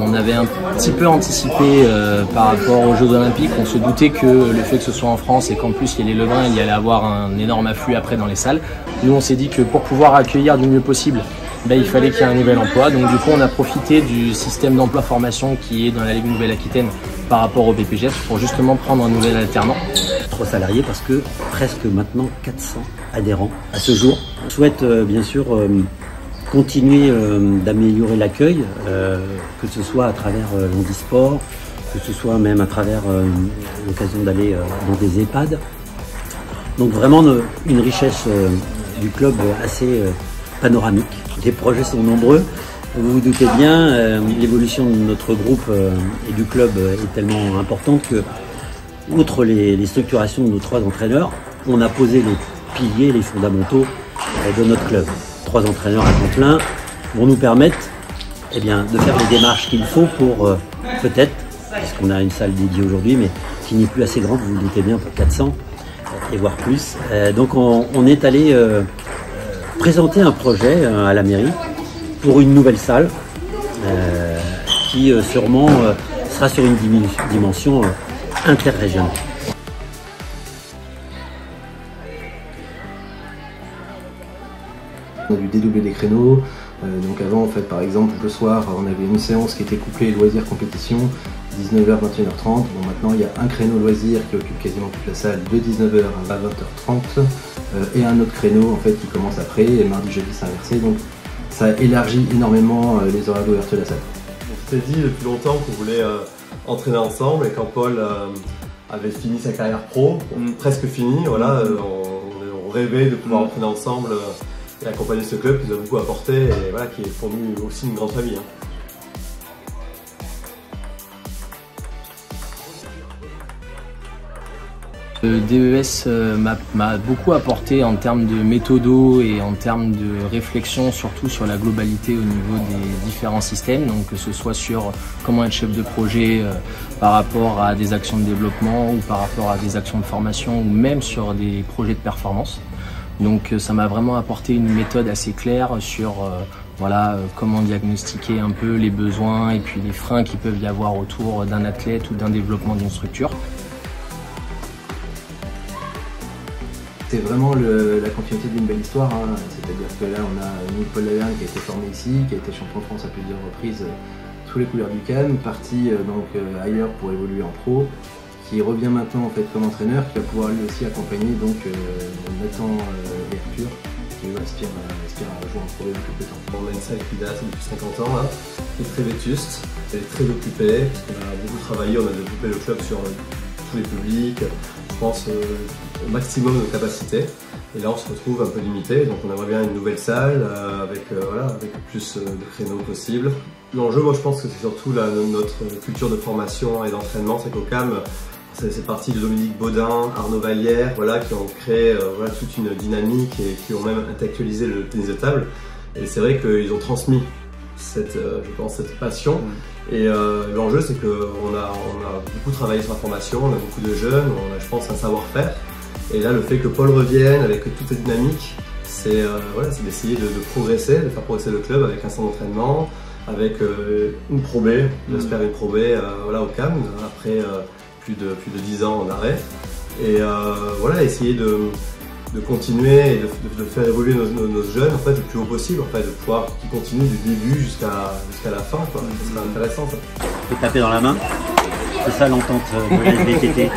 On avait un petit peu anticipé par rapport aux Jeux Olympiques. On se doutait que le fait que ce soit en France et qu'en plus il y ait les Lebrun, il y allait avoir un énorme afflux après dans les salles. Nous on s'est dit que pour pouvoir accueillir du mieux possible, il fallait qu'il y ait un nouvel emploi. Donc du coup on a profité du système d'emploi-formation qui est dans la Ligue Nouvelle-Aquitaine par rapport au BPGF pour justement prendre un nouvel alternant. 3 salariés parce que presque maintenant 400 adhérents à ce jour. On souhaite bien sûr continuer d'améliorer l'accueil, que ce soit à travers l'handisport, que ce soit même à travers l'occasion d'aller dans des EHPAD. Donc vraiment une richesse du club assez panoramique. Les projets sont nombreux. Vous vous doutez bien, l'évolution de notre groupe et du club est tellement importante que, outre les structurations de nos 3 entraîneurs, on a posé les piliers, les fondamentaux de notre club. 3 entraîneurs à temps plein vont nous permettre de faire les démarches qu'il faut pour peut-être, puisqu'on a une salle dédiée aujourd'hui, mais qui n'est plus assez grande, vous vous doutez bien, pour 400 et voire plus. Donc on est allé présenter un projet à la mairie pour une nouvelle salle qui sûrement sera sur une dimension interrégionale. On a dû dédoubler des créneaux. Donc avant, en fait, par exemple, le soir, on avait une séance qui était couplée loisirs-compétition, 19h, 21h30. Bon, maintenant, il y a un créneau loisir qui occupe quasiment toute la salle de 19h à 20h30 et un autre créneau en fait qui commence après. Et mardi, jeudi, c'est inversé. Donc ça élargit énormément les horaires d'ouverture de la salle. On s'était dit depuis longtemps qu'on voulait entraîner ensemble et quand Paul avait fini sa carrière pro, presque fini, voilà, on rêvait de pouvoir entraîner ensemble et accompagner ce club qui nous a beaucoup apporté et voilà, qui est pour nous aussi une grande famille. Le DES m'a beaucoup apporté en termes de méthodo et en termes de réflexion, surtout sur la globalité au niveau des différents systèmes, donc que ce soit sur comment être chef de projet par rapport à des actions de développement ou par rapport à des actions de formation ou même sur des projets de performance. Donc ça m'a vraiment apporté une méthode assez claire sur comment diagnostiquer un peu les besoins et puis les freins qu'il peuvent y avoir autour d'un athlète ou d'un développement d'une structure. C'est vraiment la continuité d'une belle histoire, hein. C'est-à-dire que là on a Paul Laverne qui a été formé ici, qui a été champion de France à plusieurs reprises sous les couleurs du CAM, parti ailleurs pour évoluer en pro, qui revient maintenant en fait comme entraîneur, qui va pouvoir lui aussi accompagner Nathan et Arthur, qui aspire à jouer en pro dans quelques temps. On a une salle qui date depuis 50 ans, là, qui est très vétuste, elle est très occupée, on a beaucoup travaillé, on a développé le club sur tous les publics, je pense au maximum de capacités. Et là on se retrouve un peu limité, donc on aimerait bien une nouvelle salle avec plus de créneaux possibles. L'enjeu, moi je pense que c'est surtout notre culture de formation et d'entraînement, c'est qu'au CAM, c'est parti de Dominique Baudin, Arnaud Vallière, qui ont créé toute une dynamique et qui ont même intellectualisé le tennis de table. Et c'est vrai qu'ils ont transmis cette passion. Et l'enjeu, c'est qu'on a beaucoup travaillé sur la formation, on a beaucoup de jeunes, on a, je pense, un savoir-faire. Et là, le fait que Paul revienne avec toute cette dynamique, c'est d'essayer de progresser, de faire progresser le club avec un centre d'entraînement, avec une Pro B, j'espère une Pro B au CAM, après plus de 10 ans en arrêt. Et essayer de continuer et de faire évoluer nos jeunes le plus haut possible, de pouvoir qu'ils continuent du début jusqu'à la fin. C'est intéressant ça. Taper dans la main, c'est ça l'entente de l'SBTT.